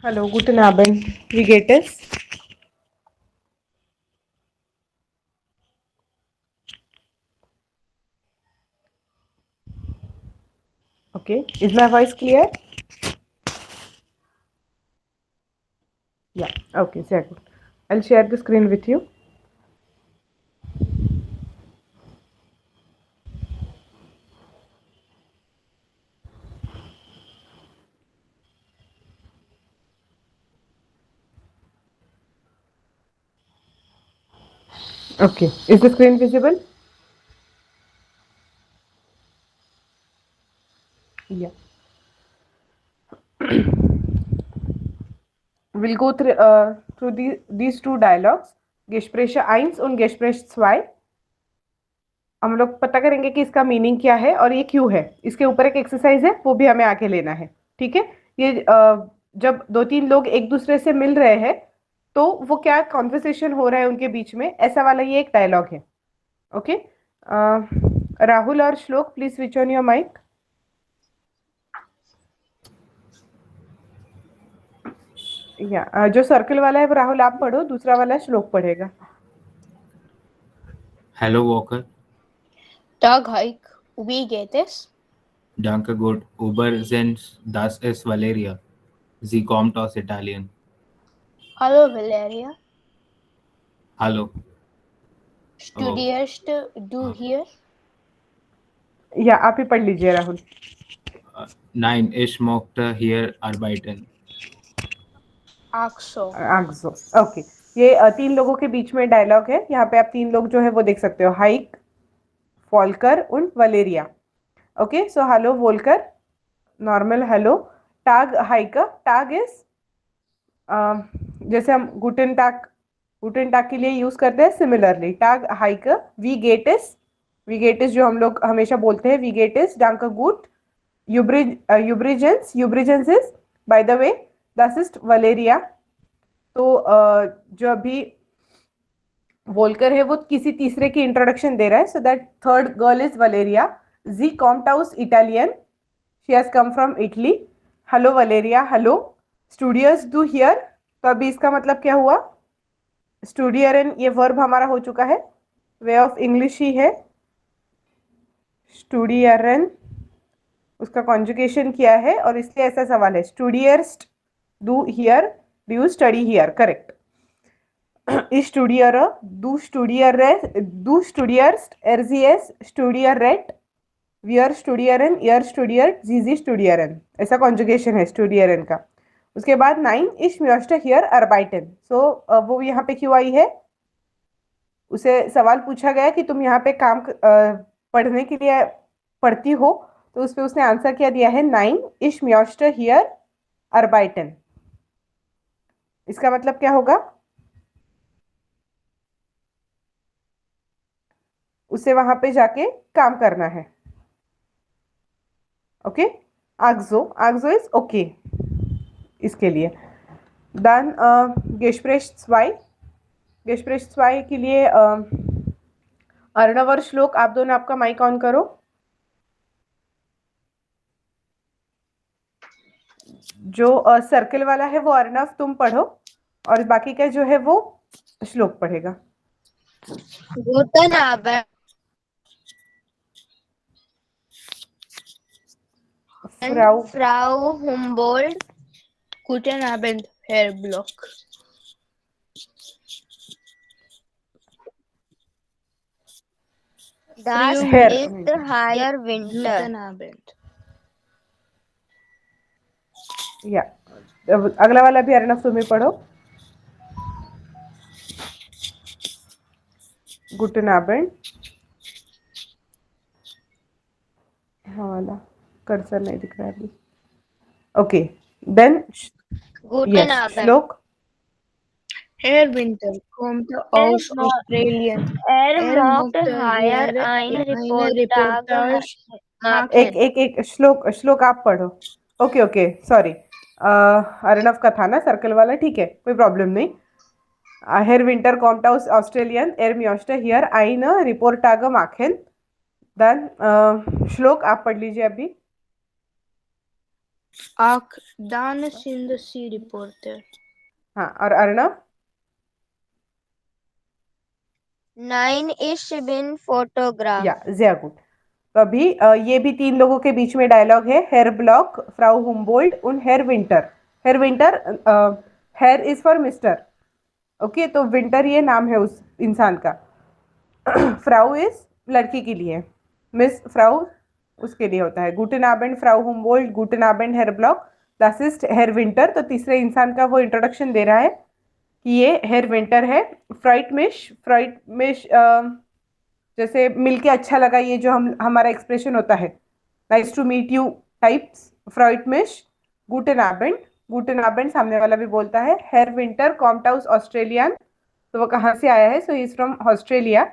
Hallo, guten Abend. Wie geht es? Okay. Is my voice clear? Yeah. Okay, sehr gut. I'll share the screen with you. Okay. Is the screen visible? Yeah. We'll go through these two dialogues, Gespräche 1 und Gespräch 2. हम लोग पता करेंगे कि इसका meaning क्या है और ये क्यों है। इसके ऊपर एक एक्सरसाइज है, वो भी हमें आके लेना है। ठीक है। ये जब दो तीन लोग एक दूसरे से मिल रहे हैं तो वो क्या कॉन्वर्सेशन हो रहा है उनके बीच में, ऐसा वाला ये एक डायलॉग है। ओके। राहुल और Shlok, please switch on your mic. या जो सर्कल वाला है वो राहुल आप पढ़ो, दूसरा वाला श्लोक पढ़ेगा। Hallo Walker, Tag Hike, wie geht es? danke gut. Übrigens, das ist Valeria. Sie kommt aus Italien. Hallo Valeria, Hallo. studierst du hier? या आप ही पढ़ लीजिए Rahul. Nein, ich möchte hier arbeiten. Ach so. आगजो। ओके। ये तीन लोगों के बीच में डायलॉग है। यहाँ पे आप तीन लोग जो है वो देख सकते हो, Heike, Volker und Valeria. Okay, so hello Volker, normal hello. टाग हाइकर, टाग इज जैसे हम गुटन टाग के लिए यूज करते हैं, सिमिलरली टाग हाइकर। वी गेट इज जो हम लोग हमेशा बोलते हैं, वी गेट इज डांका गुट। यूब्रिजेंस इज बाय द वे दस इज वलेरिया। तो जो अभी वोल्कर है वो किसी तीसरे की इंट्रोडक्शन दे रहा है। So that third girl is Valeria. जी कॉम्टाउस इटालियन, she has come from Italy. Hello Valeria, hello. स्टूडियस डू हियर, तो अभी इसका मतलब क्या हुआ? स्टूडियरन ये वर्ब हमारा हो चुका है, वे ऑफ इंग्लिश ही है। स्टूडियरन उसका कॉन्जुगेशन किया है और इसलिए ऐसा सवाल है। स्टूडियर्स्ट डू हियर, do you study here, correct. Ich studiere, du studierst, sie studiert, wir studieren, ihr studiert, sie studieren, ऐसा कॉन्जुगेशन है स्टूडियरन का। उसके बाद 9 ich möchte hier arbeiten। सो वो यहाँ पे क्यों आई है? उसे सवाल पूछा गया कि तुम यहाँ पे काम पढ़ने के लिए पढ़ती हो, तो उस पर उसने आंसर क्या दिया है? 9 ich möchte hier arbeiten। इसका मतलब क्या होगा? उसे वहां पे जाके काम करना है। ओके। आगजो इज ओके इसके लिए। देन गेशप्रेश स्वाई के लिए अर्णव और श्लोक, आप दोनों आपका माइक ऑन करो। जो सर्कल वाला है वो अर्णव तुम पढ़ो और बाकी का जो है वो श्लोक पढ़ेगा। Guten Abend, Frau Humboldt. Guten Abend, Herr Block. Das ist heuer Winter. Guten Abend. या अगला वाला भी अर्णव तुम ही पढ़ो। गुटन आबेंड, हाँ वाला कर्सर नहीं दिख रहा है अभी। Okay, then Guten Abend. श्लोक। Herr Winter kommt aus Australien. Mochte heuer eine Reportage machen. एक श्लोक आप पढ़ो। ओके सॉरी, अर्णव का था ना सर्कल वाला, ठीक है कोई प्रॉब्लम नहीं। हेर विंटर कॉम्ट aus ऑस्ट्रेलियन, möchte hier eine Reportage machen। Then श्लोक आप पढ़ लीजिए अभी। Ak, dann sind sie Reporter. हाँ, और Arnav? Nein, ich bin Fotograf. या sehr gut. तो अभी ये भी 3 लोगों के बीच में डायलॉग है, हेर ब्लॉक, फ्राउ हुम्बोल्ट und हेर विंटर. हेर विंटर, हेर इज फॉर मिस्टर. ओके, तो विंटर ये नाम है उस इंसान का. फ्राउ इज लड़की के लिए, मिस फ्राउ उसके लिए होता है. गुटन आबेंड फ्राउ हुम्बोल्ट, गुटन आबेंड हेर ब्लॉक, das ist हेर विंटर. तो तीसरे इंसान का वो इंट्रोडक्शन दे रहा है कि ये हेर विंटर है. फ्राइट मिश जैसे मिलके अच्छा लगा, ये जो हमारा एक्सप्रेशन होता है, nice to meet you types. फ्राइट मिश, गुटन आबेंड सामने वाला भी बोलता है. हेर विंटर कॉम्ट आउस ऑस्ट्रेलियन, तो वो कहाँ से आया है? So is from Australia.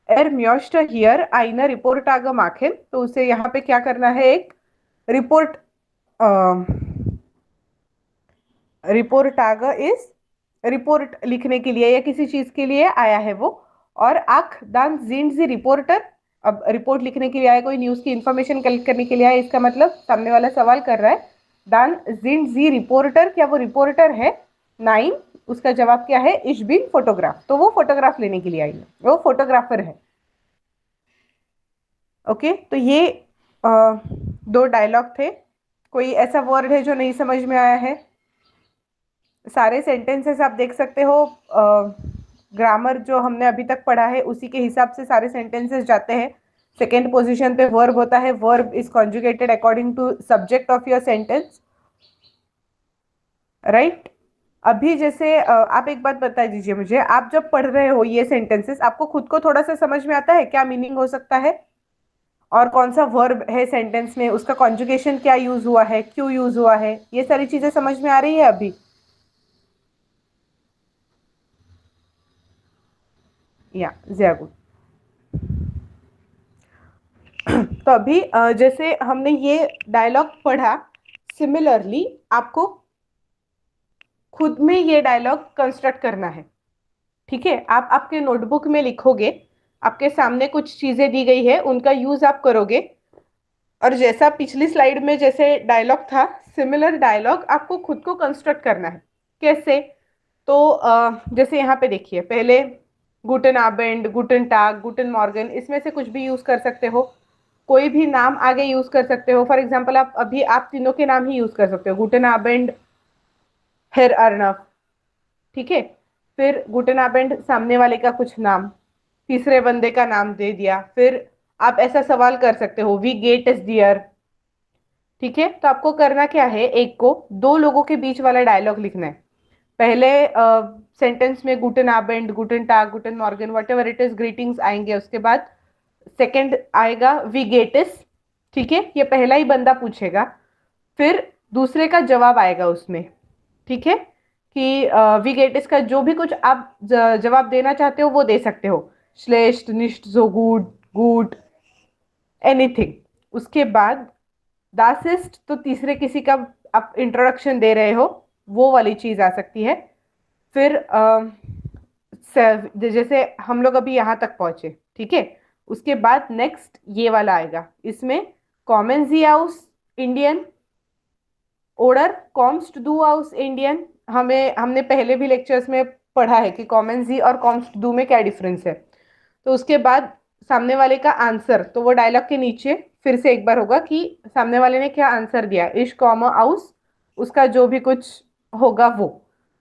एर म्योस्ट हियर आइना रिपोर्ट आग माखेन, तो उसे यहाँ पे क्या करना है? एक रिपोर्ट आग इज रिपोर्ट लिखने के लिए या किसी चीज के लिए आया है वो. और आख दान जिंड जी रिपोर्टर, अब रिपोर्ट लिखने के लिए आया, कोई न्यूज की इंफॉर्मेशन कलेक्ट करने के लिए आया. इसका मतलब सामने वाला सवाल कर रहा है, दान जिंड जी रिपोर्टर, क्या वो रिपोर्टर है? 9, उसका जवाब क्या है? इश बिन फोटोग्राफ, तो वो फोटोग्राफ लेने के लिए आई है, वो फोटोग्राफर है. ओके, तो ये 2 डायलॉग थे. कोई ऐसा वर्ड है जो नहीं समझ में आया है? सारे सेंटेंसेस आप देख सकते हो, ग्रामर जो हमने अभी तक पढ़ा है उसी के हिसाब से सारे सेंटेंसेस जाते हैं. सेकेंड पोजीशन पे वर्ब होता है, verb is conjugated according to subject of your sentence, right. अभी जैसे आप एक बात बता दीजिए मुझे, आप जब पढ़ रहे हो ये सेंटेंसेस, आपको खुद को थोड़ा सा समझ में आता है क्या मीनिंग हो सकता है, और कौन सा वर्ब है सेंटेंस में, उसका कॉन्जुगेशन क्या यूज हुआ है, क्यों यूज हुआ है, ये सारी चीजें समझ में आ रही है अभी? या sehr gut. तो अभी जैसे हमने ये डायलॉग पढ़ा, सिमिलरली आपको खुद में ये डायलॉग कंस्ट्रक्ट करना है. ठीक है, आप आपके नोटबुक में लिखोगे, आपके सामने कुछ चीजें दी गई है, उनका यूज आप करोगे, और जैसा पिछली स्लाइड में जैसे डायलॉग था, सिमिलर डायलॉग आपको खुद को कंस्ट्रक्ट करना है. कैसे? तो जैसे यहाँ पे देखिए, पहले गुटन आबेंड, गुटन टाग, गुटन मॉर्गन, इसमें से कुछ भी यूज कर सकते हो, कोई भी नाम आगे यूज कर सकते हो. फॉर एग्जाम्पल आप तीनों के नाम ही यूज कर सकते हो, गुटन आबेंड, हेर अर्णव. ठीक है, फिर गुटन आबेंड सामने वाले का कुछ नाम, तीसरे बंदे का नाम दे दिया. फिर आप ऐसा सवाल कर सकते हो, वी गेट इज डियर. ठीक है, तो आपको करना क्या है, एक को 2 लोगों के बीच वाला डायलॉग लिखना है. पहले सेंटेंस में गुटन आबेंड, गुटन टाग, गुटन मॉर्गन, whatever it is, greetings आएंगे. उसके बाद सेकंड आएगा वी गेटिस. ठीक है, ये पहला ही बंदा पूछेगा, फिर दूसरे का जवाब आएगा उसमें. ठीक है, कि वी गेटिस का जो भी कुछ आप जवाब देना चाहते हो वो दे सकते हो, श्लेष्ट, निष्ठ, जो गुड, गुड, एनीथिंग. उसके बाद दासिस्ट, तो तीसरे किसी का आप इंट्रोडक्शन दे रहे हो, वो वाली चीज आ सकती है. फिर जैसे हम लोग अभी यहाँ तक पहुंचे, ठीक है, उसके बाद नेक्स्ट ये वाला आएगा. इसमें कॉमन जी आउस इंडियन, ओडर कॉम्स्ट डू आउस इंडियन. हमने पहले भी लेक्चर्स में पढ़ा है कि कॉमन जी और कॉम्स्ट डू में क्या डिफरेंस है. तो उसके बाद सामने वाले का आंसर, तो वो डायलॉग के नीचे फिर से एक बार होगा कि सामने वाले ने क्या आंसर दिया, इश कॉमा आउस, उसका जो भी कुछ होगा वो.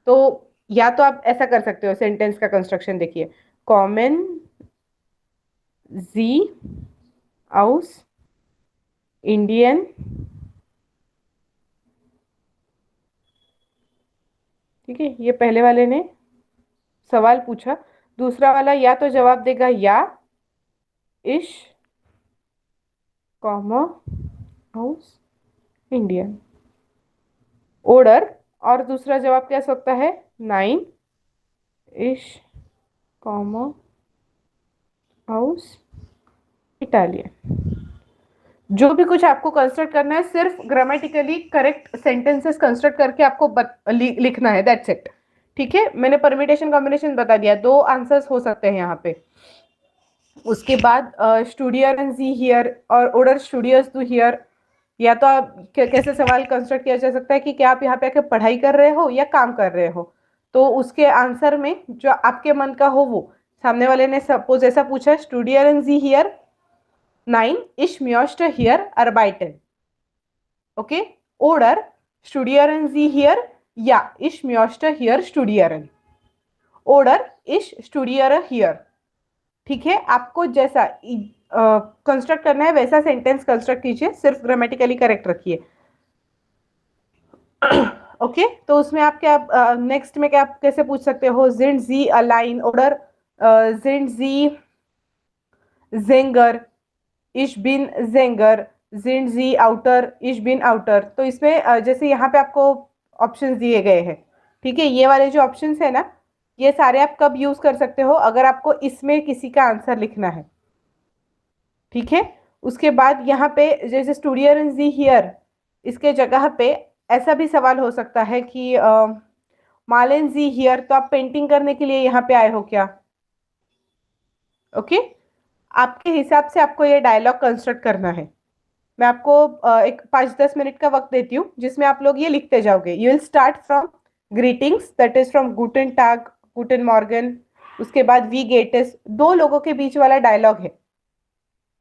तो या तो आप ऐसा कर सकते हो, सेंटेंस का कंस्ट्रक्शन देखिए, कॉमन जी आउस इंडियन. ठीक है, ये पहले वाले ने सवाल पूछा, दूसरा वाला या तो जवाब देगा या इश कॉमा हाउस इंडियन, ऑर्डर, और दूसरा जवाब क्या सकता है, 9 इश कॉमा हाउस इटालियन. जो भी कुछ आपको कंस्ट्रक्ट करना है, सिर्फ ग्रामेटिकली करेक्ट सेंटेंसेस कंस्ट्रक्ट करके आपको लिखना है, दैट्स इट. ठीक है, मैंने परमिटेशन कॉम्बिनेशन बता दिया, 2 आंसर्स हो सकते हैं यहाँ पे. उसके बाद स्टूडियर एंड जी हियर और ऑर्डर स्टूडियर्स टू हियर, या तो आप कैसे सवाल कंस्ट्रक्ट किया जा सकता है कि क्या आप यहाँ पे आके पढ़ाई कर रहे हो या काम कर रहे हो, तो उसके आंसर में जो आपके मन का हो वो, सामने वाले ने सपोज ऐसा पूछा, स्टूडियरन जी here 9, ich möchte hier arbeiten. Okay? Oder studieren Sie hier? Ja, ich möchte hier studieren. Oder ich studiere hier. ठीक है, आपको जैसा कंस्ट्रक्ट करना है वैसा सेंटेंस कंस्ट्रक्ट कीजिए, सिर्फ ग्रामेटिकली करेक्ट रखिए। ओके तो उसमें आप क्या नेक्स्ट में क्या आप कैसे पूछ सकते हो, sind Sie allein oder sind Sie Sänger, ich bin Sänger, sind Sie Outer, ich bin Outer। तो इसमें जैसे यहाँ पे आपको ऑप्शंस दिए गए हैं, ठीक है, ये वाले जो ऑप्शंस है ना, ये सारे आप कब यूज कर सकते हो, अगर आपको इसमें किसी का आंसर लिखना है, ठीक है। उसके बाद यहाँ पे जैसे स्टूडियन जी हियर, इसके जगह पे ऐसा भी सवाल हो सकता है कि मालन जी हियर, तो आप पेंटिंग करने के लिए यहाँ पे आए हो क्या? ओके आपके हिसाब से आपको ये डायलॉग कंस्ट्रक्ट करना है। मैं आपको एक 5-10 मिनट का वक्त देती हूँ जिसमें आप लोग ये लिखते जाओगे। You will start from greetings, that is from गुटन टाग, गुटन मॉर्गन, उसके बाद वी गेटस, दो लोगों के बीच वाला डायलॉग है,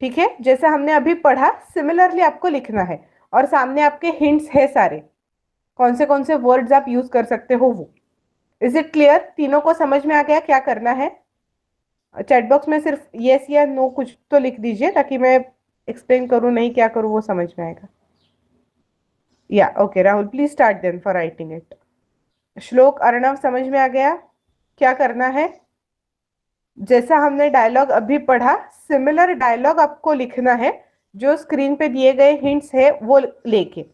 ठीक है, जैसा हमने अभी पढ़ा सिमिलरली आपको लिखना है, और सामने आपके हिंट्स है सारे, कौन से वर्ड्स आप यूज कर सकते हो वो। Is it clear? तीनों को समझ में आ गया क्या करना है? चैट बॉक्स में सिर्फ यस या नो कुछ तो लिख दीजिए ताकि मैं एक्सप्लेन करूँ नहीं क्या करूँ वो समझ में आएगा। या okay Rahul, please start then for writing it. Shlok, Arnav, समझ में आ गया क्या करना है? जैसा हमने डायलॉग अभी पढ़ा सिमिलर डायलॉग आपको लिखना है, जो स्क्रीन पे दिए गए हिंट्स है वो लेके।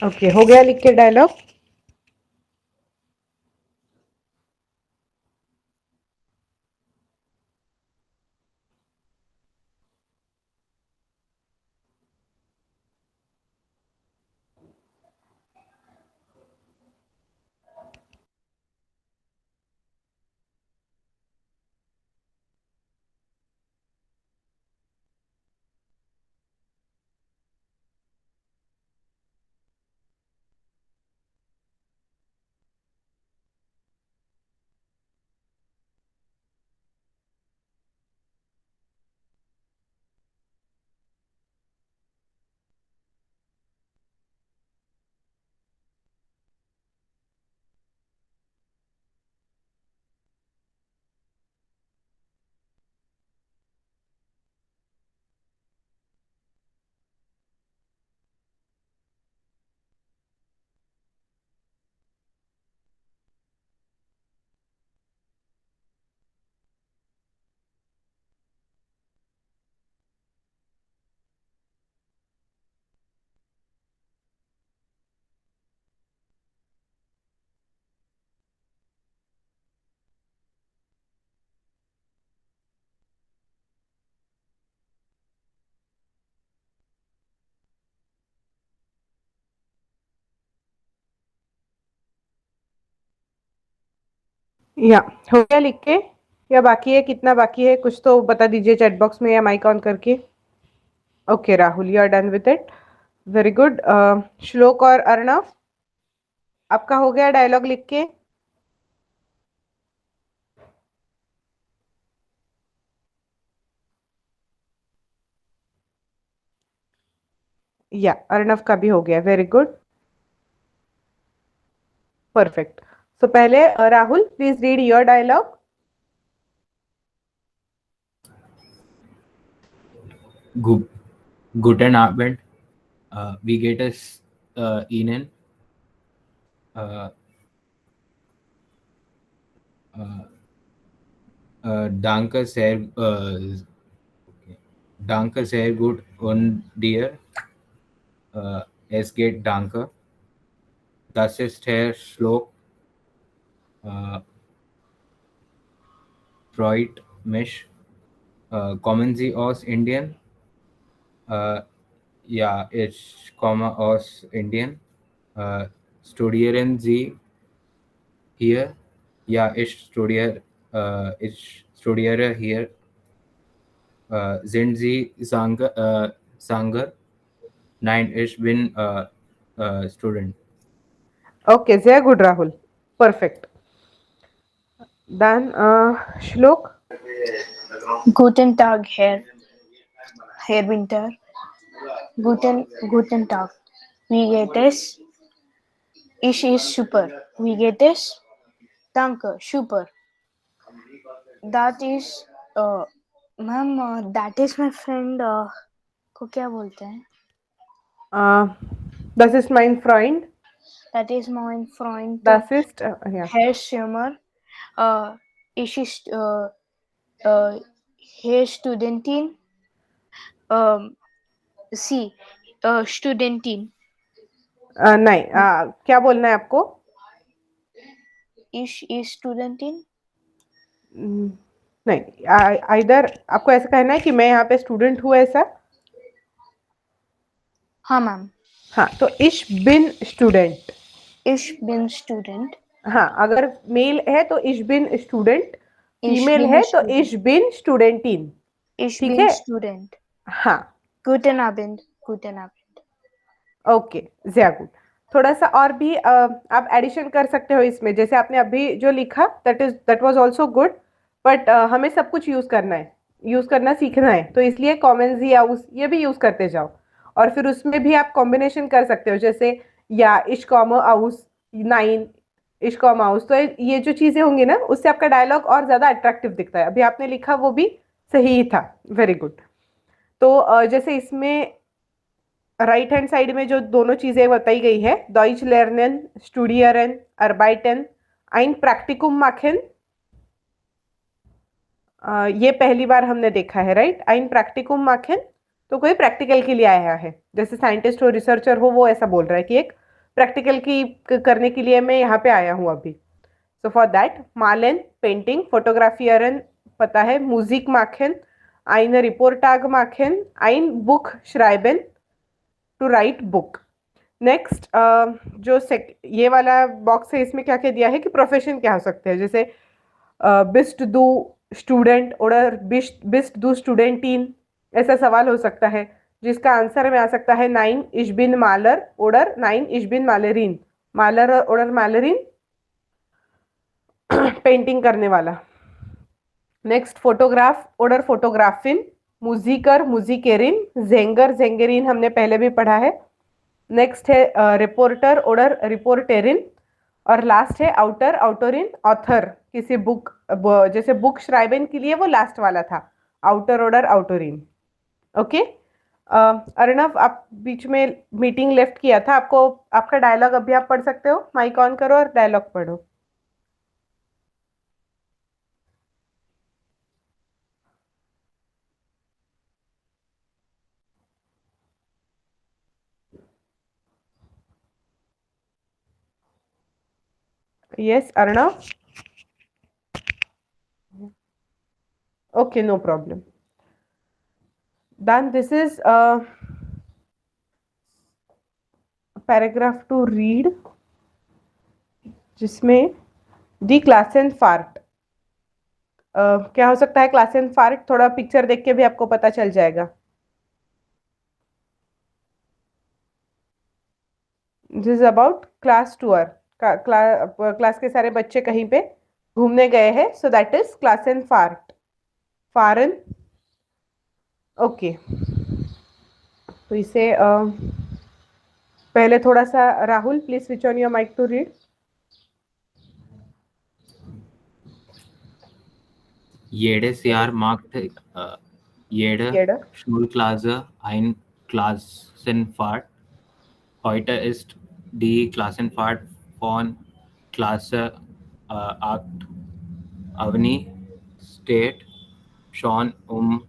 ओके, हो गया लिख के डायलॉग? या हो गया लिख के या बाकी है? कितना बाकी है कुछ तो बता दीजिए चैट बॉक्स में या माइक ऑन करके। Okay Rahul, you are done with it, very good. Shlok और अर्णव, आपका हो गया डायलॉग लिख के? या अर्णव का भी हो गया, वेरी गुड, परफेक्ट। सो पहले Rahul please read your dialogue. Guten Abend. Wie geht es Ihnen? Äh, danke sehr, okay. Danke sehr gut und dir. Es geht danke. Das ist Herr Schlock. Freut mich. Kommen Sie aus Indien? Ja, ich komme aus Indien. Studieren Sie hier? Ja, ich studiere hier. Sind Sie Sanger? Nein, ich bin Student. Okay, sehr good Rahul, perfect. Done. श्लोक? Guten Tag, Herr Winter. Guten Tag. Wie geht es? Ich ist super. Wie geht es? Danke, super. That is, ma'am, that is my friend. को क्या बोलते हैं? Das ist mein Freund. That is mein Freund. Das ist ja. Herr Schirmer. Ich ist Herr Studentin. Sie, Studentin. नहीं, क्या बोलना है आपको? Ich ist Studentin. नहीं, इधर आपको ऐसा कहना है कि मैं यहाँ पे स्टूडेंट हूँ, ऐसा? हाँ मैम। हाँ, तो ich bin Student. Ich bin Student. हाँ, अगर मेल है तो ich bin Student, Ich female bin है तो Student. ich bin Studentin। Ich ठीक bin है? Student. हाँ, Guten Abend. Guten Abend. Okay, sehr gut। थोड़ा सा और भी आप एडिशन कर सकते हो इसमें, जैसे आपने अभी जो लिखा that was also good, but हमें सब कुछ यूज करना है, यूज करना सीखना है, तो इसलिए कॉमन जी आउस ये भी यूज करते जाओ। और फिर उसमें भी आप कॉम्बिनेशन कर सकते हो, जैसे या इश कॉम आउस, नाइन इश कॉम आउस, तो ये जो चीजें होंगी ना, उससे आपका डायलॉग और ज्यादा अट्रैक्टिव दिखता है। अभी आपने लिखा वो भी सही ही था, वेरी गुड। तो जैसे इसमें राइट हैंड साइड में जो दोनों चीजें बताई गई है, डॉइच लर्नन, स्टूडियरन, अर्बाइटन, ein Praktikum machen, ये पहली बार हमने देखा है, राइट? ein Praktikum machen, तो कोई प्रैक्टिकल के लिए आया है, जैसे साइंटिस्ट हो, रिसर्चर हो, वो ऐसा बोल रहा है कि एक प्रैक्टिकल की करने के लिए मैं यहाँ पे आया हूँ अभी. सो फॉर दैट मालेन पेंटिंग, फोटोग्राफियरन पता है, म्यूजिक माखेन, ein रिपोर्टाग माखेन, ein बुक श्राइबन टू राइट बुक. नेक्स्ट जो ये वाला बॉक्स है इसमें क्या क्या दिया है कि प्रोफेशन क्या हो सकते हैं, जैसे बिस्ट दू स्टूडेंट और बिस्ट दू स्टूडेंटीन, ऐसा सवाल हो सकता है जिसका आंसर में आ सकता है नाइन इश बिन मालर ओडर नाइन इश बिन मालरीन, मालर ओडर मालरीन पेंटिंग करने वाला. नेक्स्ट फोटोग्राफ ओडर फोटोग्राफिन, मुजिकर मुजिकेरिन, जेंगर जेंगेरिन हमने पहले भी पढ़ा है. नेक्स्ट है रिपोर्टर ओडर रिपोर्टेरिन, और लास्ट है आउटर आउटोरिन ऑथर, किसी बुक जैसे बुक श्राइबन के लिए वो लास्ट वाला था, आउटर ऑर्डर आउटोरिन. ओके अर्णव, आप बीच में मीटिंग लेफ्ट किया था, आपको आपका डायलॉग अभी आप पढ़ सकते हो, माइक ऑन करो और डायलॉग पढ़ो. Yes, Arnav? Okay, no problem. Then this is a paragraph to read, जिसमें दी क्लास एंड फार्ट. क्या हो सकता है क्लास एंड फार्ट, थोड़ा पिक्चर देख के भी आपको पता चल जाएगा. This is about class tour. Class के सारे बच्चे कहीं पे घूमने गए हैं, सो दैट इज क्लास एंड फार्ट, फारन. ओके, तो इसे पहले थोड़ा सा Rahul please switch on your mic to read. Jedes Jahr macht jede Jede. Schulklasse ein Klassenfahrt. Heute ist die Klassenfahrt von Klasse 8 Avni steht schon um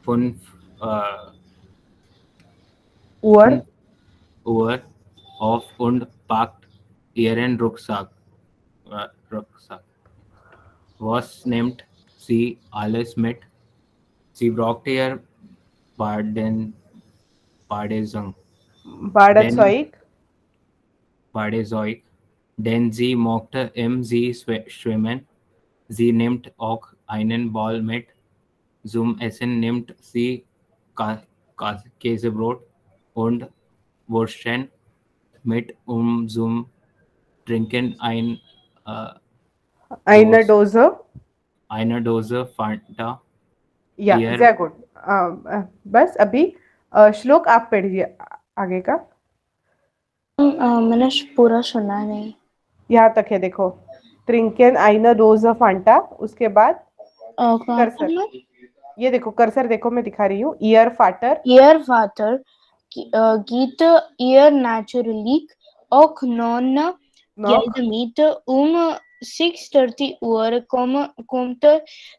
5 Uhr auf und packt ihren Rucksack. Was nimmt sie alles mit? Sie braucht ihr Badezeug, denn sie mochte im See schwimmen. Sie nimmt auch einen Ball mit. Zum Essen nimmt sie Käsebrot und Würstchen mit, zum Trinken eine Dose Fanta. या Here- sehr gut. बस अभी श्लोक आप पढ़िए आगे का. मैंने पूरा सुना नहीं. यहाँ तक है, देखो ट्रिंकेन आइना डोज फांटा, उसके बाद कहाँ कर्सर. पढ़ना? ये देखो कर्सर, देखो मैं दिखा रही हूँ. ईयर फाटर, Ihr Vater geht ihr natürlich auch non Geld mit. 6:30 Uhr kommt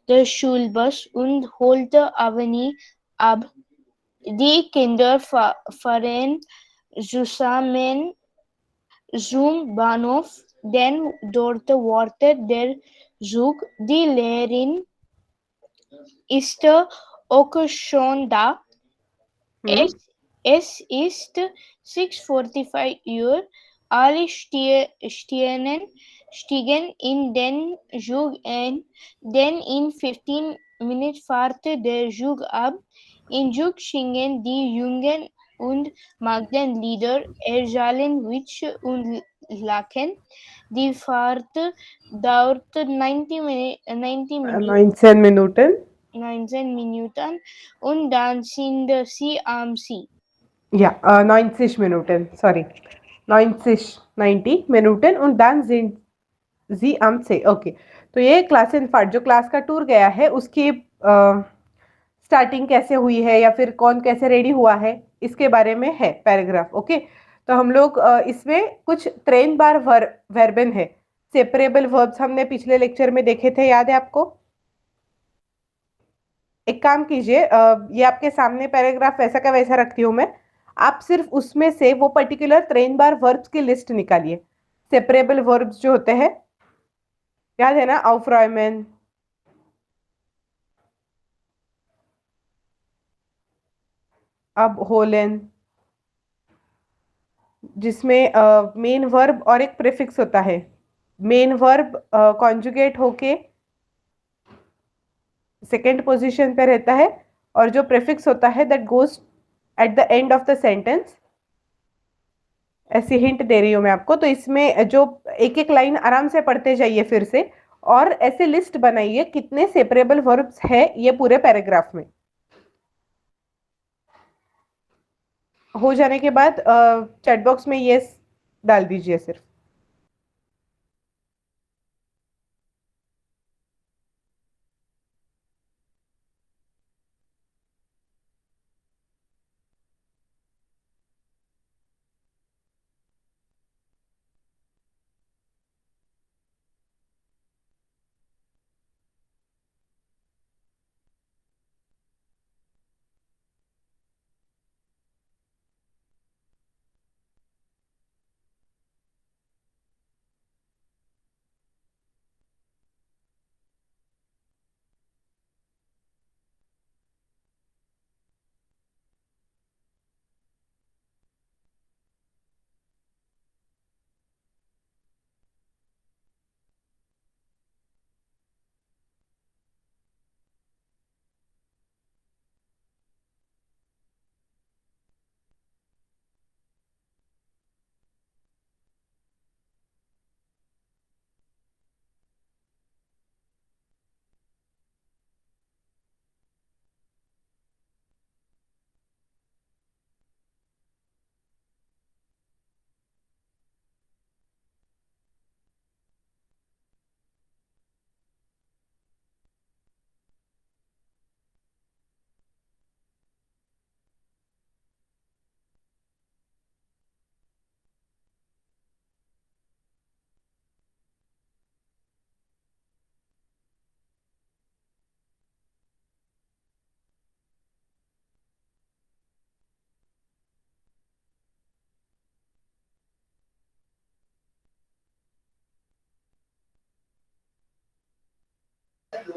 der Schulbus und holt Avni ab. Die Kinder fahren zusammen zum Bahnhof, denn dort wartet der Zug. Die Lehrerin ist auch schon da. Es ist 6:45 Uhr. Alle stiegen in den Zug ein, denn in 15 Minuten fährt der Zug ab. Im Zug singen die Jungen und machten Lieder, erzählen Witze und lachen. Die Fahrt dauert 19 Minuten. 19 Minuten und dann sind sie am See. Ja, 90 Minuten, sorry. 90 Minuten und dann sind sie am See. Okay, तो ये class एंड fart, जो class का tour गया है उसकी starting कैसे हुई है या फिर कौन कैसे रेडी हुआ है, इसके बारे में है पैराग्राफ. ओके, तो हम लोग इसमें कुछ ट्रेन बार वर्बन है, सेपरेबल वर्ब्स हमने पिछले लेक्चर में देखे थे, याद है आपको? एक काम कीजिए, ये आपके सामने पैराग्राफ वैसा का वैसा रखती हूँ मैं, आप सिर्फ उसमें से वो पर्टिकुलर 3 बार वर्ब्स की लिस्ट निकालिए। सेपरेबल वर्ब्स जो होते हैं, याद है ना, aufräumen, abholen, जिसमें मेन वर्ब और एक प्रीफिक्स होता है। मेन वर्ब कॉन्जुगेट होके सेकेंड पोजीशन पे रहता है, और जो प्रीफिक्स होता है that goes at the end of the sentence. ऐसी हिंट दे रही हूँ मैं आपको, तो इसमें जो एक एक लाइन आराम से पढ़ते जाइए फिर से, और ऐसे लिस्ट बनाइए कितने सेपरेबल वर्ब्स है ये पूरे पैराग्राफ में। हो जाने के बाद चैट बॉक्स में यस डाल दीजिए सिर्फ।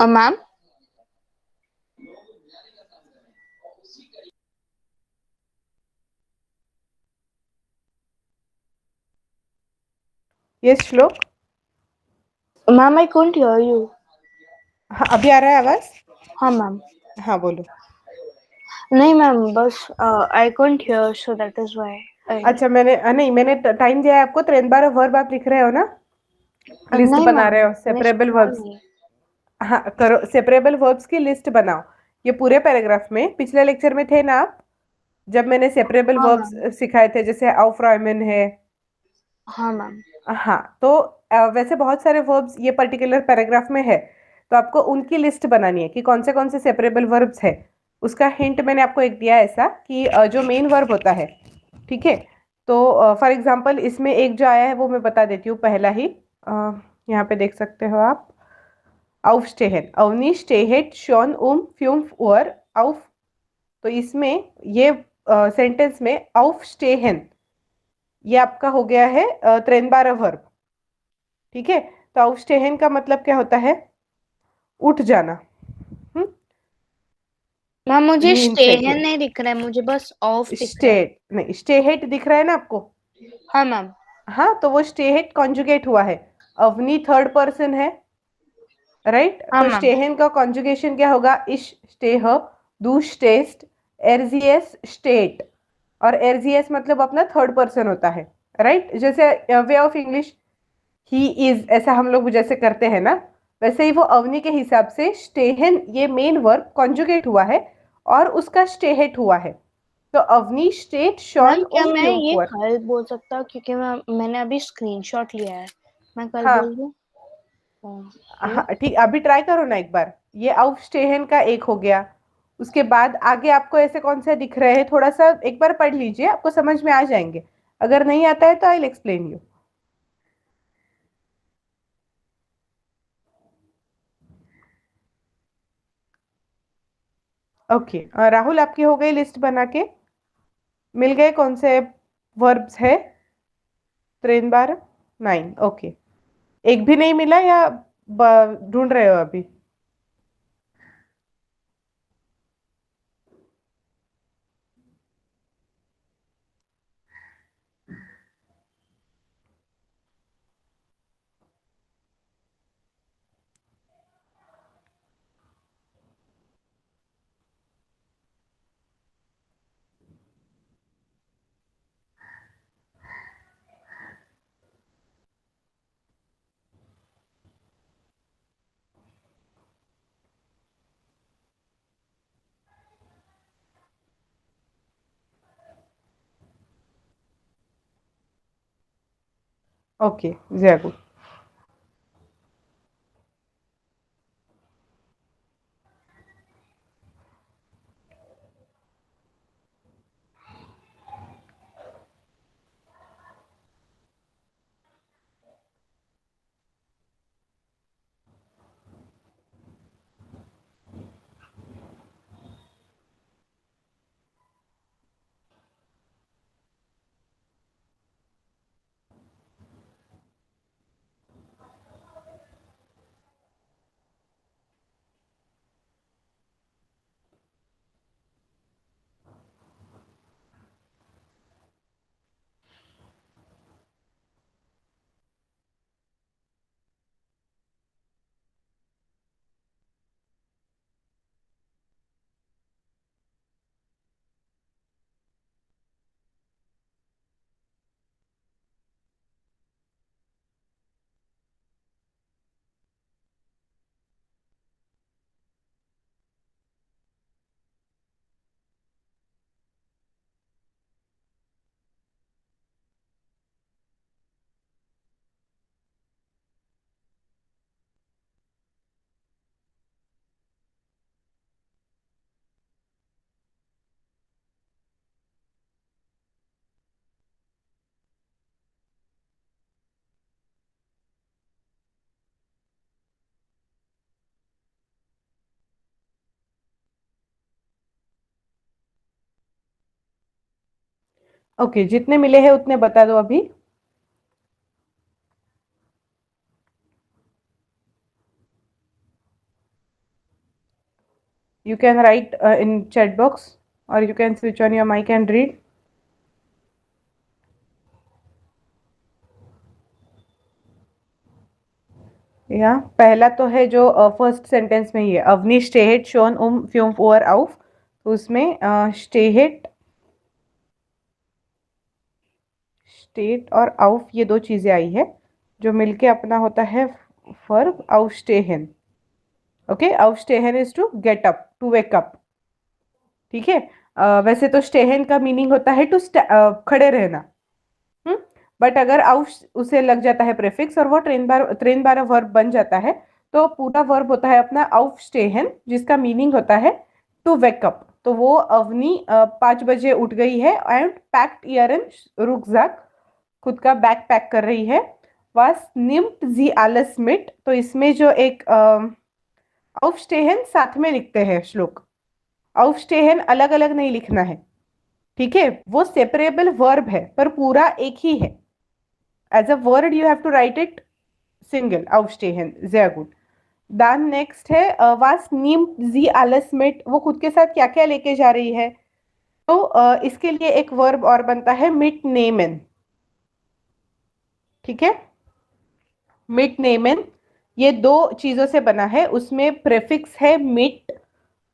Ma'am, यस श्लोक। ma'am, I couldn't hear you. हाँ, अभी आ रहा है आवाज? हाँ मैम। हाँ बोलो। नहीं मैम, बस I couldn't hear, so that is why. अच्छा, मैंने टाइम दिया है आपको। 3 बार वर्ब आप लिख रहे हो ना, लिस्ट नहीं बना मैम, रहे हो, मैंने सेपरेबल सुना वर्ब्स। नहीं। हाँ करो, सेपरेबल वर्ब्स की लिस्ट बनाओ ये पूरे पैराग्राफ में। पिछले लेक्चर में थे ना आप, जब मैंने सेपरेबल हाँ वर्ब्स मैम। सिखाए थे, जैसे aufräumen है। हाँ मैम। हाँ, तो वैसे बहुत सारे वर्ब्स ये पर्टिकुलर पैराग्राफ में है, तो आपको उनकी लिस्ट बनानी है कि कौन से सेपरेबल वर्ब्स है। उसका हिंट मैंने आपको एक दिया है ऐसा कि जो मेन वर्ब होता है, ठीक है, तो फॉर एग्जांपल इसमें एक जो आया है वो मैं बता देती हूँ पहला ही। यहाँ पे देख सकते हो आप, aufstehen, Avani stehet schon 5 Uhr auf। तो इसमें ये सेंटेंस में aufstehen ये आपका हो गया है 3 बार वर्ब, ठीक है। तो aufstehen का मतलब क्या होता है? उठ जाना। मैम मुझे नींद से स्टेहन के। नहीं दिख रहा है, मुझे बस ऑफ दिख स्टे रहा है। नहीं, stehet दिख रहा है ना आपको? हाँ मैम। हाँ, तो वो stehet कॉन्जुगेट हुआ है, अवनी थर्ड पर्सन है, राइट। हाँ तो मैम। स्टेहन का कॉन्जुगेशन क्या होगा? इश स्टेह, दू स्टेस्ट, एरजीएस स्टेट। और एरजीएस मतलब अपना थर्ड पर्सन होता है, राइट। जैसे way of English he is, ऐसा हम लोग जैसे करते हैं ना, वैसे ही वो अवनी के हिसाब से स्टेहन ये मेन वर्ब कॉन्जुगेट हुआ है और उसका स्टेहेट हुआ है। तो अवनी स्टेट मैम शॉन क्या उम मैं ये फ्यूमफुअर। कल बोल सकता हूँ, क्योंकि मैंने अभी स्क्रीनशॉट लिया है। मैं कल हाँ बोल दूँ? हाँ ठीक, अभी ट्राई करो ना एक बार। ये आउटस्टेहन का एक हो गया, उसके बाद आगे आपको ऐसे कौन से दिख रहे हैं, थोड़ा सा एक बार पढ़ लीजिए, आपको समझ में आ जाएंगे। अगर नहीं आता है तो I will explain you. Okay, Rahul आपकी हो गई लिस्ट बना के? मिल गए कौन से वर्ब्स है? त्रेनबार 9, ओके। एक भी नहीं मिला या ढूंढ रहे हो अभी? Okay, very good. ओके, जितने मिले हैं उतने बता दो अभी। You can write in chat box or you can switch on your mic and read. या पहला तो है जो फर्स्ट सेंटेंस में ही है, अवनी स्टेहेट शोन फ्यूम ओवर आउफ, तो उसमें स्टेहेट, स्टेट और आउफ ये दो चीजें आई है जो मिलके अपना होता है verb aufstehen. Okay, aufstehen is to get up, to wake up. ठीक है, वैसे तो स्टेहन का मीनिंग होता है टू खड़े रहना, बट अगर आउफ उसे लग जाता है प्रेफिक्स और वो ट्रेन बार वर्ब बन जाता है, तो पूरा वर्ब होता है अपना aufstehen, जिसका मीनिंग होता है टू वेक अप. तो वो अवनी 5 बजे उठ गई है एंड पैक्ड इयरन रुकजैक, खुद का बैग पैक कर रही है. वास निम्ट जी आलस मिट, तो इसमें जो एक aufstehen साथ में लिखते हैं श्लोक, aufstehen अलग अलग नहीं लिखना है, ठीक है, वो सेपरेबल वर्ब है पर पूरा एक ही है. As a word you have to write it single, aufstehen. sehr gut. दान नेक्स्ट है वास नीम्ट जी आलस मिट, वो खुद के साथ क्या क्या लेके जा रही है, तो इसके लिए एक वर्ब और बनता है मिट नेमेन. ठीक है, मिट नेमेन ये दो चीजों से बना है, उसमें प्रेफिक्स है मिट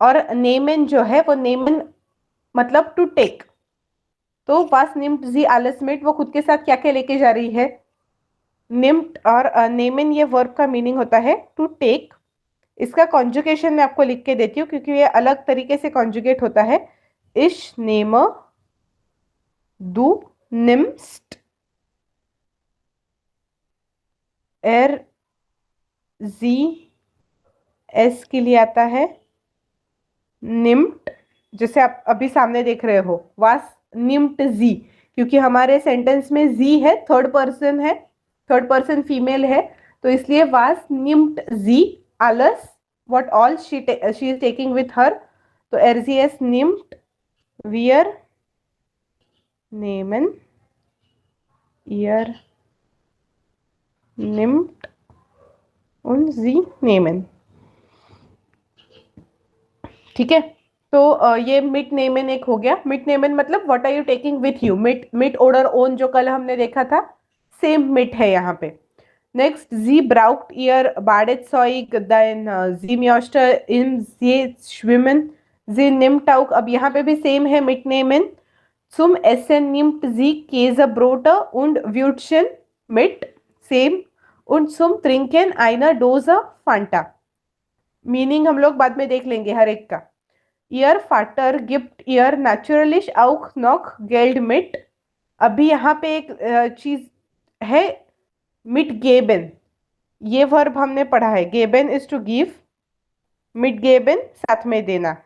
और नेमेन जो है वो नेमेन मतलब टू टेक. तो वास निम्ट जी आलस मिट, वो खुद के साथ क्या क्या लेके जा रही है. निम्ट और नेमेन ये वर्ब का मीनिंग होता है टू टेक. इसका कॉन्जुगेशन मैं आपको लिख के देती हूँ क्योंकि ये अलग तरीके से कॉन्जुगेट होता है. इश नेम दू निम्स्ट एर जी एस के लिए आता है निम्ट, जैसे आप अभी सामने देख रहे हो वास निम्ट जी, क्योंकि हमारे सेंटेंस में जी है, थर्ड पर्सन है, थर्ड पर्सन फीमेल है, तो इसलिए वास निम्ट जी आलस what all she is taking with her. तो एरजीएस निम्ट wear nehmen, ihr nimmt und sie nehmen। ठीक है, तो ये मिट नेमन एक हो गया। मिट नेमन मतलब what are you taking with you. मिट मिट ओडर ओन जो कल हमने देखा था, सेम मिट है यहाँ पे। नेक्स्ट, जी ब्राउक्ट ईयर बाडेट सॉइग देन जी म्योस्टर इन जे schwimmen, जी निम्टाउक, अब यहाँ पे भी सेम है मिट Neyman. zum Essen nimmt sie Käsebrote und Würstchen mit, same. und zum Trinken eine Dose Fanta। Meaning हम लोग बाद में देख लेंगे हर एक का। Ihr Vater gibt ihr natürlich auch noch Geld mit। अभी यहाँ पे एक चीज है, mit geben, ये वर्ब हमने पढ़ा है। geben is to give, mit geben साथ में देना।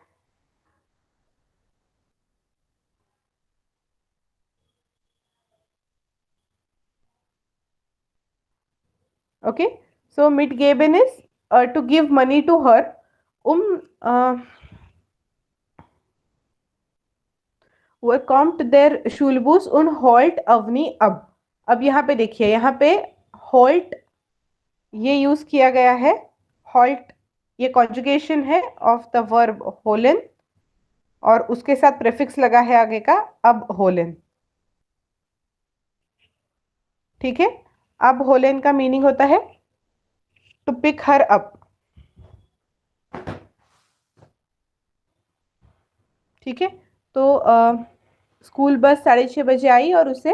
Okay, so mitgeben is to give money to her। वो kommt der Schulbus und holt Avni ab। अब यहाँ पे देखिए, यहाँ पे holt ये यूज किया गया है। holt ये कॉन्जुगेशन है ऑफ द वर्ब होलन, और उसके साथ प्रीफिक्स लगा है आगे का अब होलन। ठीक है, अब होलन का मीनिंग होता है टू पिक हर अप। ठीक है, तो स्कूल बस 6:30 बजे आई और उसे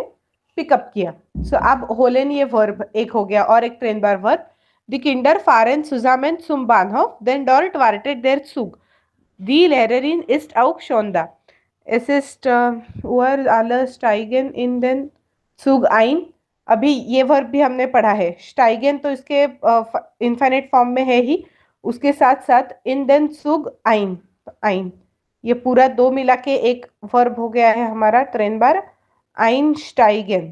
पिकअप किया। सो अब होलन ये वर्ब एक हो गया, और एक ट्रेनबार verb. Die Kinder fahren zusammen zum Bahnhof, denn dort wartet der Zug। Die Lehrerin ist auch schon da। Es ist alle steigen in den Zug ein। अभी ये वर्ब भी हमने पढ़ा है। स्टाइगन तो इसके इन्फिनिट फॉर्म में है ही, उसके साथ साथ इन den Zug ein, ein ये पूरा दो मिला के एक वर्ब हो गया है हमारा ट्रेनबार, einsteigen।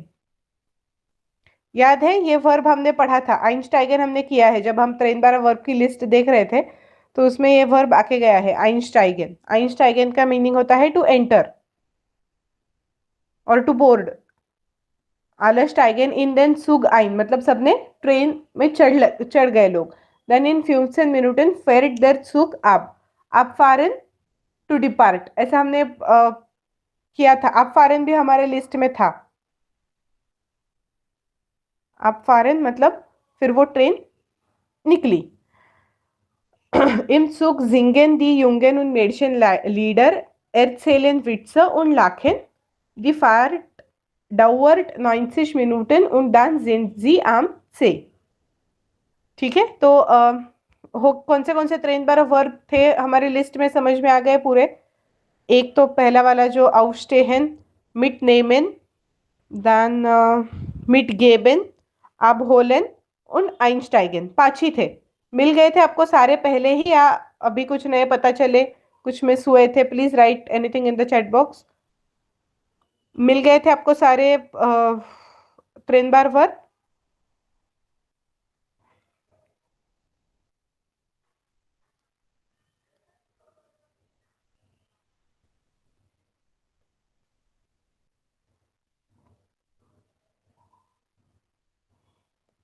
याद है ये वर्ब हमने पढ़ा था, einsteigen हमने किया है जब हम ट्रेनबार वर्ब की लिस्ट देख रहे थे, तो उसमें ये वर्ब आके गया है einsteigen। einsteigen का मीनिंग होता है टू एंटर और to board. alle steigen in den Zug ein मतलब सबने ट्रेन में चढ़ गए लोग। then in 15 Minuten fährt der Zug ab। abfahren to depart, ऐसा हमने किया था। abfahren भी हमारे लिस्ट में था। abfahren मतलब फिर वो ट्रेन निकली। im Zug singen die Jungen und Mädchen Lieder, erzählen Witze und lachen। die Fahrt dauert 90 Minuten und dann sind sie am See। ठीक है, तो कौन से ट्रेन बार वर्ब थे हमारी लिस्ट में समझ में आ गए पूरे। एक तो पहला वाला जो aufstehen, mitnehmen, dann mitgeben, abholen und einsteigen, 5 ही थे। मिल गए थे आपको सारे पहले ही, या अभी कुछ नए पता चले, कुछ मिस हुए थे? Please write anything in the chat box. मिल गए थे आपको सारे ट्रेन बार वर्ब?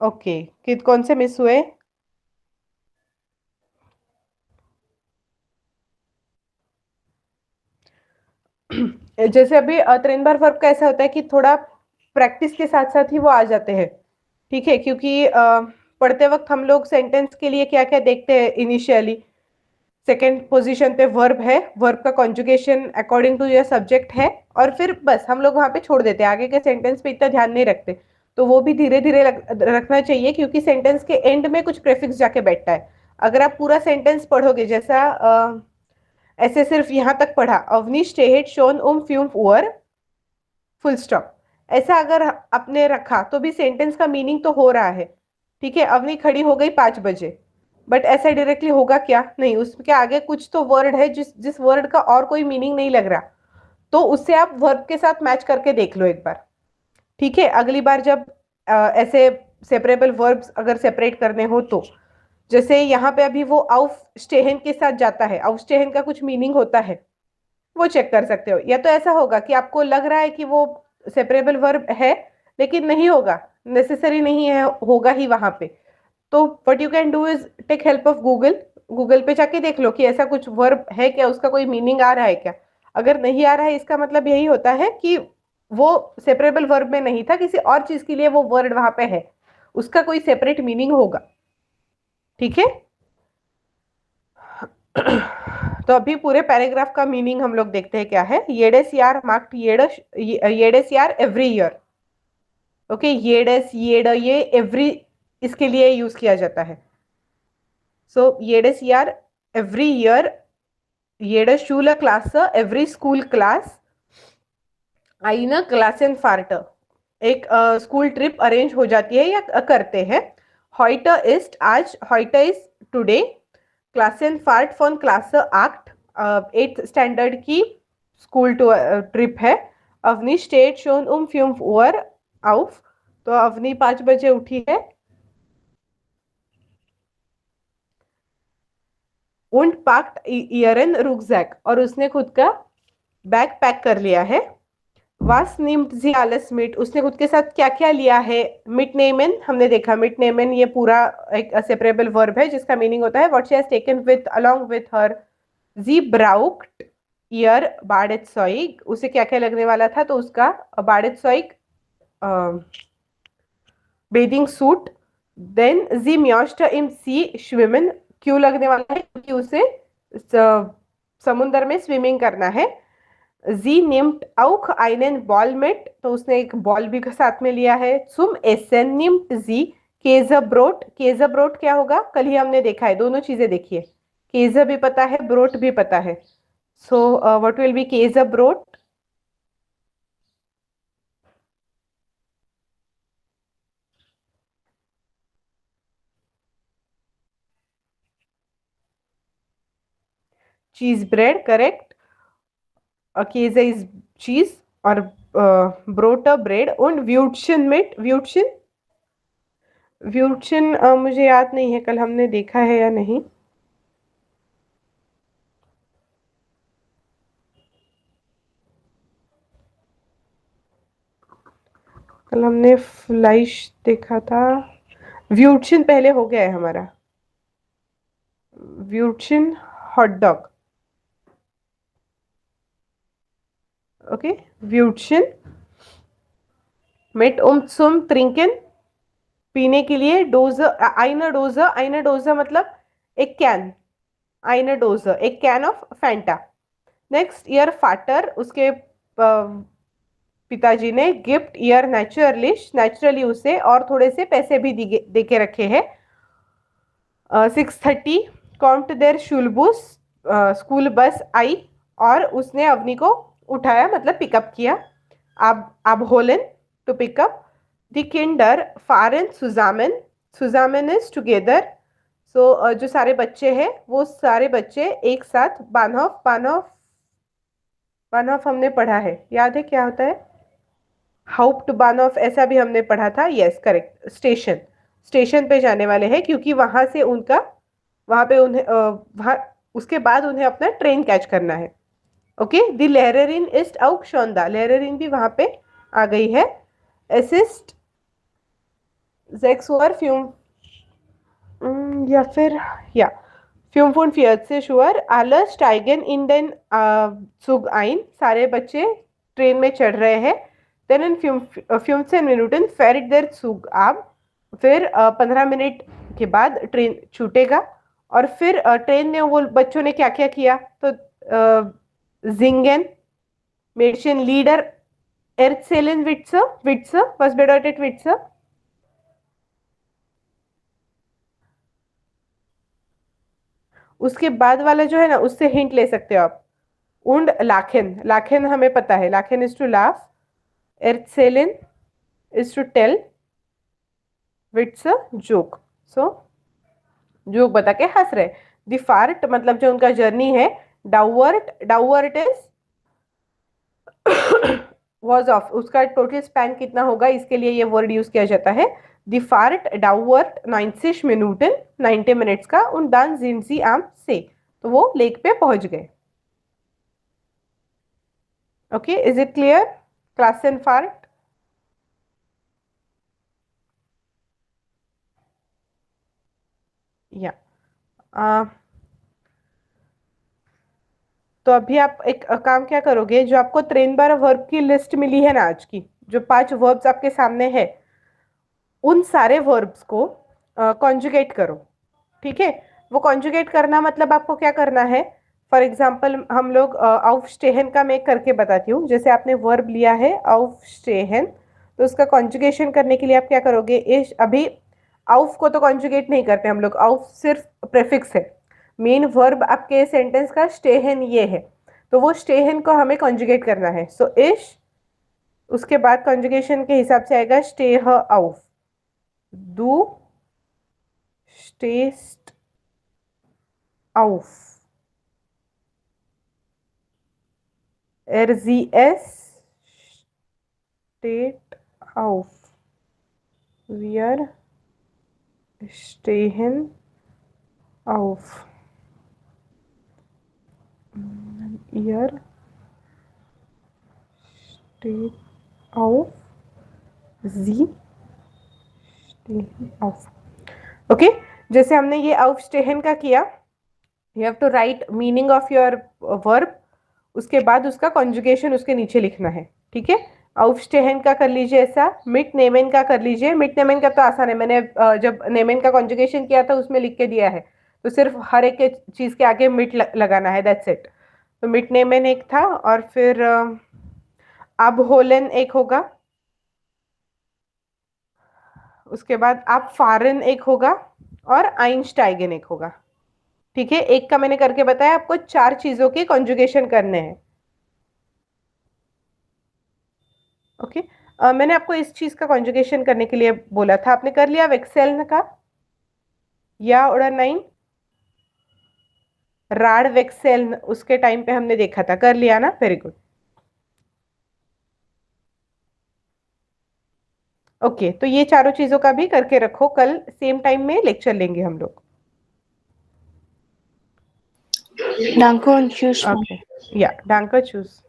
ओके, कौन से मिस हुए? जैसे अभी ट्रेन बार वर्ब का ऐसा होता है कि थोड़ा प्रैक्टिस के साथ साथ ही वो आ जाते हैं। ठीक है, क्योंकि पढ़ते वक्त हम लोग सेंटेंस के लिए क्या क्या देखते हैं इनिशियली, सेकेंड पोजीशन पे वर्ब है, वर्ब का conjugation according to your subject है, और फिर बस हम लोग वहाँ पे छोड़ देते हैं, आगे के सेंटेंस पे इतना ध्यान नहीं रखते। तो वो भी धीरे धीरे रखना चाहिए, क्योंकि सेंटेंस के एंड में कुछ प्रेफिक्स जाके बैठता है। अगर आप पूरा सेंटेंस पढ़ोगे, जैसा ऐसे सिर्फ यहाँ तक पढ़ा, अवनी स्टेहेड शोन फ्यूम उअर फुल स्टॉप, ऐसा अगर आपने रखा तो भी सेंटेंस का मीनिंग तो हो रहा है। ठीक है, अवनी खड़ी हो गई 5 बजे, बट ऐसा डायरेक्टली होगा क्या? नहीं, उसके आगे कुछ तो वर्ड है जिस वर्ड का और कोई मीनिंग नहीं लग रहा, तो उससे आप वर्ब के साथ मैच करके देख लो एक बार। ठीक है, अगली बार जब ऐसे सेपरेबल वर्ब्स अगर सेपरेट करने हो तो, जैसे यहाँ पे अभी वो aufstehen के साथ जाता है, aufstehen का कुछ मीनिंग होता है, वो चेक कर सकते हो। या तो ऐसा होगा कि आपको लग रहा है कि वो सेपरेबल वर्ब है, लेकिन नहीं होगा, नेसेसरी नहीं है, होगा ही वहां पे। तो what you can do is take help of Google. Google पे जाके देख लो कि ऐसा कुछ वर्ब है क्या, उसका कोई मीनिंग आ रहा है क्या। अगर नहीं आ रहा है, इसका मतलब यही होता है कि वो सेपरेबल वर्ब में नहीं था, किसी और चीज के लिए वो वर्ड वहां पे है, उसका कोई सेपरेट मीनिंग होगा। ठीक है। तो अभी पूरे पैराग्राफ का मीनिंग हम लोग देखते हैं क्या है। येडेस यार मार्क्ड येडेस यार एवरी ईयर। ओके, येडेस येड ये एवरी इसके लिए यूज किया जाता है। सो येडेस यार एवरी ईयर, येडेस शूल क्लास एवरी स्कूल क्लास आईना क्लासेन फार्ट, एक स्कूल ट्रिप अरेंज हो जाती है या करते हैं। हॉइट इस्ट आज, हॉइट इज टुडे, क्लासेन फार्ट फॉन क्लास आक्ट 8th स्टैंडर्ड की स्कूल ट्रिप है। अवनी स्टेट शोन फ्यूम ओवर आउफ, तो अवनी 5 बजे उठी है। उंड पाक्ट ईयरन रुकजैक, और उसने खुद का बैग पैक कर लिया है। वास निम्ट जी आलस मिट, उसने खुद के साथ क्या क्या लिया है। मिट नेमन हमने देखा, मिट नेमन ये पूरा एक सेपरेबल वर्ब है जिसका मीनिंग होता है what she has taken with along with her. जी ब्राउक्ट ईयर बाडेट सॉइग, उसे क्या क्या लगने वाला था, तो उसका बाडेट सॉइग बेदिंग सूट। देन जी म्योस्ट इन सी श्विमन, क्यों लगने वाला है, क्योंकि उसे समुद्र में स्विमिंग करना है। जी निम्ट आउक आइनन बॉल मेट, तो उसने एक बॉल भी साथ में लिया है। सुम एसन निम्ट जी केजब्रोट, केजब्रोट क्या होगा, कल ही हमने देखा है, दोनों चीजें देखिए, केज भी पता है, ब्रोट भी पता है। सो व्हाट विल बी केजब्रोट। Cheese bread, correct, cage is चीज और ब्रोट ब्रेड। और व्यूटशन मिट, व्यूटशन, व्यूटशन मुझे याद नहीं है कल हमने देखा है या नहीं। कल हमने फ्लाइश देखा था, व्यूटशन पहले हो गया है हमारा, व्यूटशन हॉट डॉग। ओके, व्यूटशन मिट सुम ट्रिंकन, पीने के लिए। डोज आइना डोज, आइना डोज मतलब एक कैन, आइना डोज एक कैन ऑफ फैंटा। नेक्स्ट ईयर फाटर, उसके पिताजी ने गिफ्ट ईयर नेचुरलिश, नेचुरली उसे और थोड़े से पैसे भी दे के रखे हैं। 6:30 कॉम्ट देर शुलबुस, स्कूल बस आई और उसने अवनी को उठाया, मतलब पिकअप किया। अब होलन टू पिकअप। द किंडर फारेन सुजामन, सुजामन इज टुगेदर। सो जो सारे बच्चे हैं वो सारे बच्चे एक साथ। बानहॉफ, बानहॉफ, बानहॉफ हमने पढ़ा है, याद है क्या होता है, हाउप्ट बानहॉफ, ऐसा भी हमने पढ़ा था। यस करेक्ट, स्टेशन, स्टेशन पे जाने वाले हैं क्योंकि वहां से उनका, वहां पे उन्हें वहां उसके बाद उन्हें अपना ट्रेन कैच करना है। ओके, द लेहरिन इस्ट आउक शोंदा, लेहरिन भी वहां पे आ गई है। असिस्ट जेक्स ओवर फ्यूम, या फिर या फ्यूमफोन फियर से श्योर। आलर स्टाइगन इन देन सुग आइन, सारे बच्चे ट्रेन में चढ़ रहे हैं। देन इन फ्यूमसेन मिनूटन फेरिट देर सुग आब, फिर 15 मिनट के बाद ट्रेन छूटेगा। और फिर ट्रेन में वो बच्चों ने क्या क्या किया, तो जिंगन मेडिशन लीडर एर्सेलन विट्स, विट्स was bedeutet विट्स, उसके बाद वाला जो है ना उससे हिंट ले सकते हो आप। उंड लाखेन, लाखेन हमें पता है, लाखेन इज टू लाफ, एर्सेलन इज टू टेल, विट्स जोक, सो जोक बता के हंस रहे। द फार्ट मतलब जो उनका जर्नी है। डाउवर्ट, डाउवर्ट इज वॉज ऑफ, उसका टोटल स्पैन कितना होगा इसके लिए ये वर्ड यूज किया जाता है। द फार्ट डाउवर्ट 90 मिनूटन, 90 मिनट्स का। उन दान जिनसी आम से, तो वो लेक पे पहुंच गए। Okay, is it clear. Klassenfahrt. या तो अभी आप एक काम क्या करोगे, जो आपको 3 बार वर्ब की लिस्ट मिली है ना आज की, जो 5 वर्ब्स आपके सामने है, उन सारे वर्ब्स को कॉन्जुगेट करो, ठीक है। वो कॉन्जुगेट करना मतलब आपको क्या करना है, फॉर एग्जाम्पल हम लोग aufstehen का मैं करके बताती हूँ। जैसे आपने वर्ब लिया है aufstehen, तो उसका कॉन्जुगेशन करने के लिए आप क्या करोगे, इस अभी auf को तो कॉन्जुगेट नहीं करते हम लोग, auf सिर्फ प्रेफिक्स है, मेन वर्ब आपके सेंटेंस का stehen ये है, तो वो stehen को हमें कॉन्जुगेट करना है। सो इश, उसके बाद कॉन्जुगेशन के हिसाब से आएगा stehe auf, du stehst auf, sie es steht auf, wir stehen auf, ihr steht auf, sie stehen auf. Okay, जैसे हमने ये aufstehen का किया, you have to write meaning of your verb, उसके बाद उसका कॉन्जुगेशन उसके नीचे लिखना है, ठीक है। aufstehen का कर लीजिए ऐसा, mitnehmen का कर लीजिए। mitnehmen का तो आसान है, मैंने जब nehmen का कॉन्जुगेशन किया था उसमें लिख के दिया है, तो सिर्फ हर एक चीज़ के आगे मिट लगाना है, दैट्स इट। तो mitnehmen एक था, और फिर abholen एक होगा, उसके बाद abfahren एक होगा, और einsteigen एक होगा, ठीक है। एक का मैंने करके बताया, आपको 4 चीजों के कॉन्जुगेशन करने हैं, ओके। मैंने आपको इस चीज का कॉन्जुगेशन करने के लिए बोला था, आपने कर लिया वेक्सेल्न का, या oder nein? राड वेक्सेल्न उसके टाइम पे हमने देखा था, कर लिया ना, वेरी गुड। ओके, तो ये चारों चीजों का भी करके रखो, कल सेम टाइम में लेक्चर लेंगे हम लोग। Danke und tschüss. ओके, या danke, tschüss।